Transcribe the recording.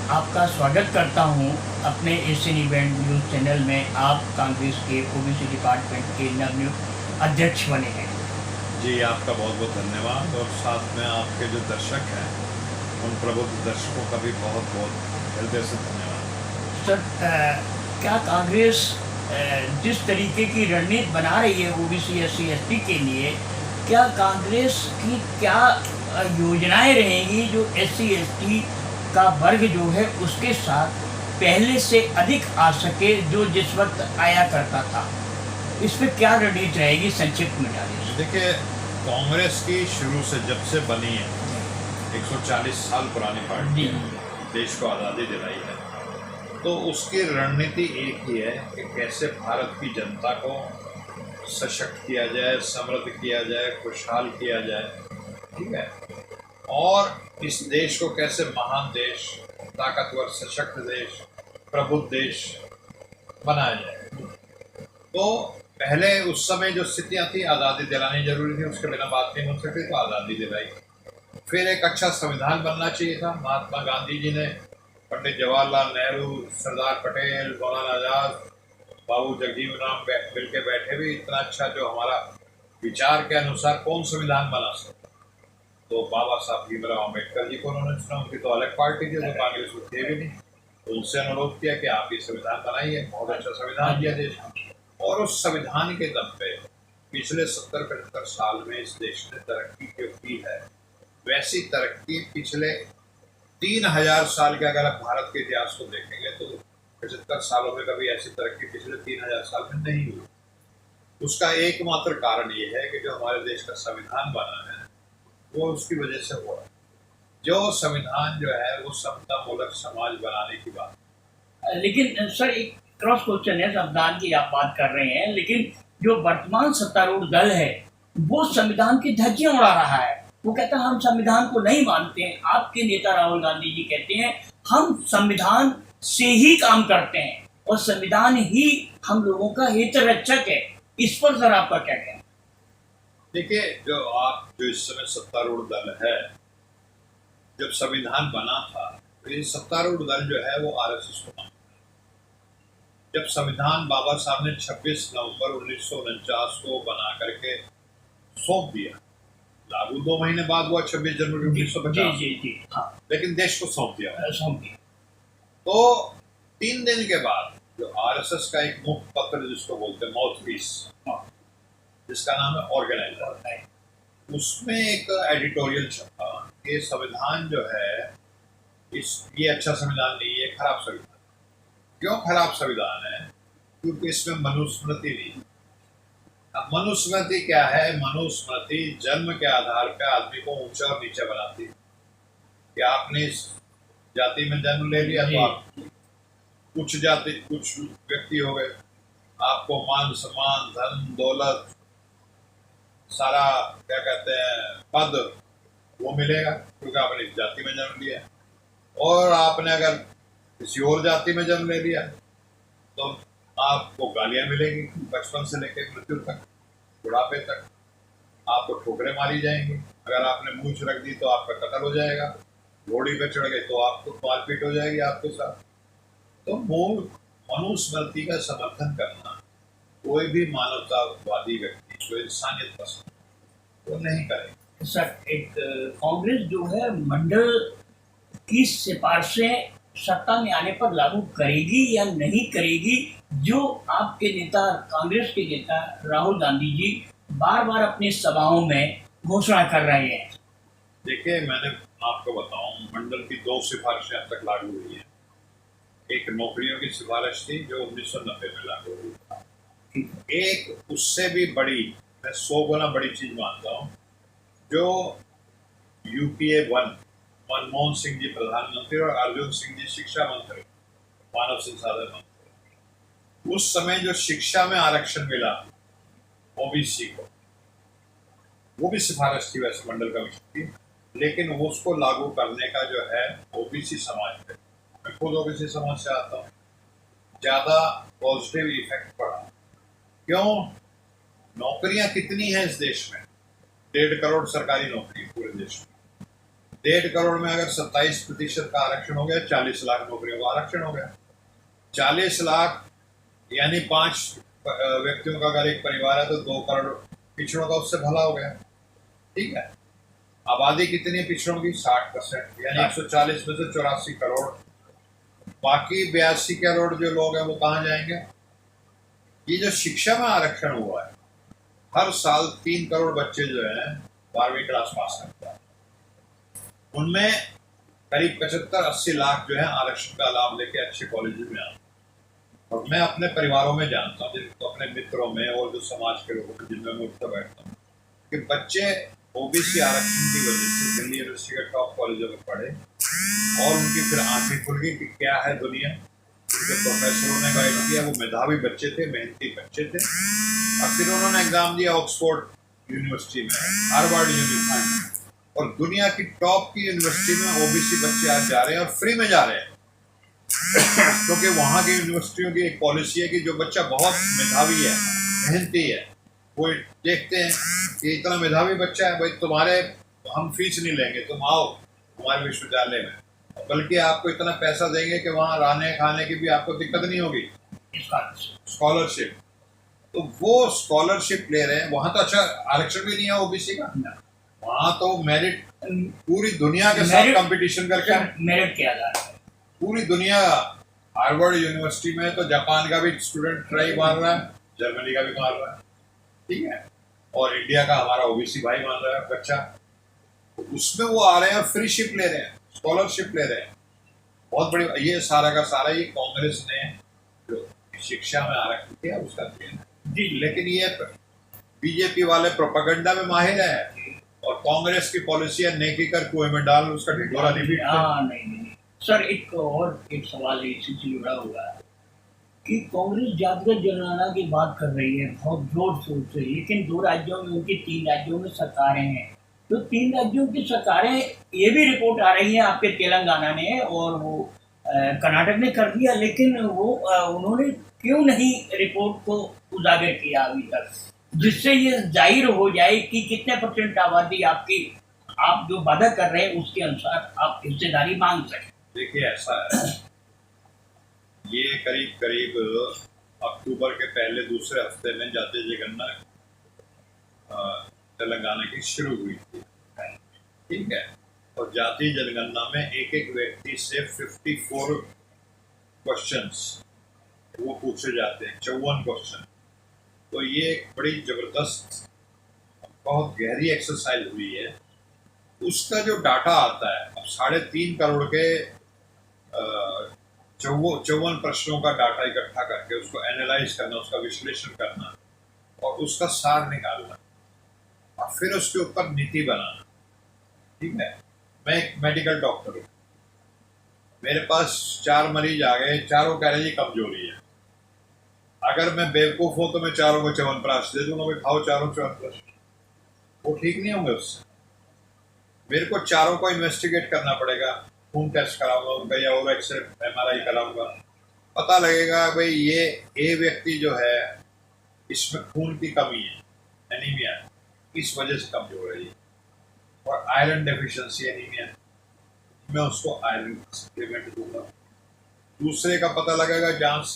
आपका स्वागत करता हूं अपने एशियन इवेंट न्यूज़ चैनल में। आप कांग्रेस के ओबीसी डिपार्टमेंट के नवनियुक्त अध्यक्ष बने हैं। जी, आपका बहुत बहुत धन्यवाद और साथ में आपके जो दर्शक हैं उन प्रबुद्ध दर्शकों का भी बहुत बहुत हृदय से धन्यवाद। सर, क्या कांग्रेस जिस तरीके की रणनीति बना रही है ओबीसी एससी एसटी के लिए, क्या कांग्रेस की क्या योजनाएं रहेंगी जो एससी एसटी का वर्ग जो है उसके साथ पहले से अधिक आ सके, जो जिस वक्त आया करता था? इस पर क्या रणनीति रहेगी, संक्षिप्त में डालिए। देखिए, कांग्रेस की शुरू से जब से बनी है 140 साल पुरानी पार्टी, देश को आज़ादी दिलाई है, तो उसकी रणनीति एक ही है कि कैसे भारत की जनता को सशक्त किया जाए, समृद्ध किया जाए, खुशहाल किया जाए, ठीक है, और इस देश को कैसे महान देश, ताकतवर सशक्त देश, प्रबुद्ध देश बनाया जाए। तो पहले उस समय जो स्थितियां थी, आज़ादी दिलानी जरूरी थी, उसके बिना बात नहीं हो सकती, तो आज़ादी दिलाई। फिर एक अच्छा संविधान बनना चाहिए था। महात्मा गांधी जी ने, पंडित जवाहरलाल नेहरू, सरदार पटेल, मौलाना आजाद, बाबू जगजीवन राम मिल के बैठे भी इतना अच्छा जो हमारा विचार के अनुसार कौन संविधान बना सकता, तो बाबा साहब भीमराव अम्बेडकर जी को उन्होंने चुना। उनकी तो अलग पार्टी थी, तो कांग्रेस में थे भी नहीं, तो उनसे अनुरोध किया कि आप ये संविधान बनाइए। बहुत अच्छा संविधान दिया देश को, और उस संविधान के दम पे पिछले 70-75 साल में इस देश ने तरक्की जो की है, वैसी तरक्की पिछले 3000 साल के, अगर आप भारत के इतिहास को देखेंगे तो 75 सालों में कभी ऐसी तरक्की पिछले 3000 साल में नहीं हुई। उसका एकमात्र कारण ये है कि जो हमारे देश का संविधान बना है वो उसकी वजह से हुआ। जो संविधान जो है वो समता मूलक समाज बनाने की बात। लेकिन सर, एक क्रॉस क्वेश्चन है, संविधान की आप बात कर रहे हैं, लेकिन जो वर्तमान सत्तारूढ़ दल है वो संविधान की धज्जियां उड़ा रहा है। वो कहता है हम संविधान को नहीं मानते हैं। आपके नेता राहुल गांधी जी कहते हैं हम संविधान से ही काम करते हैं और संविधान ही हम लोगों का हित रक्षक है। इस पर सर आपका क्या कहना? देखिए, जो इस समय सत्तारूढ़ दल है, जब संविधान बना था तो ये सत्तारूढ़ दल जो है वो आरएसएस को मानता है। जब संविधान बाबा साहब ने 26 नवंबर 1949 को बना करके सौंप दिया, लागू 2 महीने बाद हुआ 26 जनवरी 1950, हाँ, लेकिन देश को सौंप दिया। तो 3 दिन के बाद जो आरएसएस का एक मुख्य पत्र जिसको बोलते हैं माउथ पीस, जिसका नाम है ऑर्गेनाइजर, उसमें एक एडिटोरियल छपा कि संविधान जो है ये अच्छा संविधान नहीं है, खराब संविधान। क्यों खराब संविधान है? क्योंकि इसमें मनुस्मृति नहीं। अब मनुस्मृति क्या है? मनुस्मृति जन्म के आधार पर आदमी को ऊंचा और नीचा बनाती है कि आपने इस जाति में जन्म ले लिया तो आप कुछ जाति, कुछ व्यक्ति हो गए, आपको मान सम्मान, धन दौलत, सारा क्या कहते हैं पद, वो मिलेगा क्योंकि आपने इस जाति में जन्म लिया। और आपने अगर किसी और जाति में जन्म ले लिया तो आपको गालियां मिलेंगी बचपन से लेकर मृत्यु तक, बुढ़ापे तक। आपको ठोकरें मारी जाएंगी, अगर आपने मूंछ रख दी तो आपका कत्ल हो जाएगा, घोड़ी पे चढ़ गए तो आपको मारपीट हो जाएगी आपके साथ। तो मूल मनुस्मृति का समर्थन करना कोई भी मानवतावादी व्यक्ति, जो इंसानियत पसंद, वो नहीं करेगा। सर, एक कांग्रेस जो है मंडल की सिफारिशें सत्ता में आने पर लागू करेगी या नहीं करेगी, जो आपके नेता, कांग्रेस के नेता राहुल गांधी जी बार बार अपनी सभाओं में घोषणा कर रहे हैं? देखिए, मैंने आपको बताऊं, मंडल की 2 सिफारिशें अब तक लागू हुई हैं। एक नौकरियों की सिफारिश थी जो 1990 में लागू हुई थी। एक उससे भी बड़ी, मैं 100 गुना बड़ी चीज मानता हूँ, जो यूपीए 1, मनमोहन सिंह जी प्रधानमंत्री और अर्जुन सिंह जी शिक्षा मंत्री, मानव संसाधन मंत्री, उस समय जो शिक्षा में आरक्षण मिला ओबीसी को, वो भी सिफारिश थी वैसे मंडल कमीशन की, लेकिन उसको लागू करने का जो है ओबीसी समाज पे, मैं खुद ओबीसी समाज से आता हूँ, ज्यादा पॉजिटिव इफेक्ट पड़ा। क्यों? नौकरियां कितनी हैं इस देश में? 1.5 करोड़ सरकारी नौकरी पूरे देश में। 1.5 करोड़ में अगर 27% का आरक्षण हो गया, 40 लाख नौकरियों का आरक्षण हो गया। 40 लाख यानी 5 व्यक्तियों का अगर एक परिवार है तो 2 करोड़ पिछड़ों का उससे भला हो गया। ठीक है, आबादी कितनी है पिछड़ों की? 60%, यानी 140 में से 84 करोड़। बाकी 82 करोड़ जो लोग हैं वो कहाँ जाएंगे? ये जो शिक्षा में आरक्षण हुआ है, हर साल 3 करोड़ बच्चे जो हैं 12वीं क्लास पास करते हैं, उनमें करीब 75-80 लाख जो है आरक्षण का लाभ लेके अच्छे कॉलेज में आते हैं। और मैं अपने परिवारों में जानता हूँ, जिनको अपने मित्रों में और जो समाज के लोगों में जिनमें मैं उठता बैठता हूँ, कि बच्चे ओबीसी आरक्षण की वजह से दिल्ली यूनिवर्सिटी के टॉप कॉलेजों में पढ़े और उनकी फिर आंखें खुल गई कि क्या है दुनिया। उनके प्रोफेसरों ने गाइड किया, वो मेधावी बच्चे थे, मेहनती बच्चे थे, और फिर उन्होंने एग्जाम दिया ऑक्सफोर्ड यूनिवर्सिटी में, हार्वर्ड यूनिवर्सिटी में, और दुनिया की टॉप की यूनिवर्सिटी में ओबीसी बच्चे आज जा रहे हैं और फ्री में जा रहे हैं। क्योंकि वहाँ की यूनिवर्सिटियों की एक पॉलिसी है कि जो बच्चा बहुत मेधावी है, मेहनती है, वो देखते हैं कि इतना मेधावी बच्चा है, भाई तुम्हारे हम फीस नहीं लेंगे, तुम आओ हमारे विश्वविद्यालय में, बल्कि आपको इतना पैसा देंगे कि वहाँ रहने खाने की भी आपको दिक्कत नहीं होगी, स्कॉलरशिप। तो वो स्कॉलरशिप ले रहे हैं। वहाँ तो अच्छा आरक्षण भी नहीं है ओबीसी का, वहाँ तो मेरिट, पूरी दुनिया के साथ कंपटीशन करके मेरिट किया जा रहा है। पूरी दुनिया, हार्वर्ड यूनिवर्सिटी में तो जापान का भी स्टूडेंट ट्राई मार रहा है, जर्मनी का भी मार रहा है, ठीक है, और इंडिया का हमारा ओबीसी भाई मान रहा है बच्चा, तो उसमें वो आ रहे हैं और फ्री शिप ले रहे हैं, स्कॉलरशिप ले रहे हैं। बहुत बड़ी, ये सारा का सारा ये कांग्रेस ने जो शिक्षा में आरक्षण किया उसका देन है जी। लेकिन ये बीजेपी वाले प्रोपेगेंडा में माहिर है, और कांग्रेस की पॉलिसी है नेकी कर कुएं में डाल, उसका ढिंढोरा रिपीट। नहीं सर, एक सवाल इसी से जुड़ा हुआ है कि कांग्रेस जातिगत जनगणना की बात कर रही है बहुत जोर शोर से, लेकिन 2 राज्यों में, उनकी 3 राज्यों में सरकारें हैं, तो 3 राज्यों की सरकारें, ये भी रिपोर्ट आ रही है आपके तेलंगाना ने और वो कर्नाटक ने कर दिया, लेकिन वो उन्होंने क्यों नहीं रिपोर्ट को उजागर किया अभी तक, जिससे ये जाहिर हो जाए कि कितने % आबादी आपकी, आप जो वादा कर रहे हैं उसके अनुसार आप हिस्सेदारी मांग सकें। देखिए ऐसा है, ये करीब अक्टूबर के पहले दूसरे हफ्ते में जातीय जनगणना तेलंगाना की शुरू हुई थी, ठीक है, और जातीय जनगणना में एक व्यक्ति से 54 क्वेश्चंस वो पूछे जाते हैं, 54 क्वेश्चन। तो ये एक बड़ी जबरदस्त, बहुत गहरी एक्सरसाइज हुई है। उसका जो डाटा आता है, अब 3.5 करोड़ के 54 प्रश्नों का डाटा इकट्ठा करके उसको एनालाइज करना, उसका विश्लेषण करना और उसका सार निकालना और फिर उसके ऊपर नीति बनाना, ठीक है। मैं एक मेडिकल डॉक्टर हूँ, मेरे पास 4 मरीज आ गए, चारों कह रहे जी कमजोरी है। अगर मैं बेवकूफ हूं तो मैं चारों को च्यवनप्राश दे दूंगा, भाई खाओ चारों च्यवनप्राश, वो ठीक नहीं होंगे उससे। मेरे को चारों को इन्वेस्टिगेट करना पड़ेगा, खून टेस्ट कराऊंगा उनका या और एक्सरे MRI कराऊंगा, पता लगेगा भाई ये ए व्यक्ति जो है इसमें खून की कमी है, एनीमिया, इस वजह से कमजोर है ये, और आयरन डेफिशिएंसी एनीमिया, मैं उसको आयरन सप्लीमेंट दूंगा। दूसरे का पता लगेगा जांच से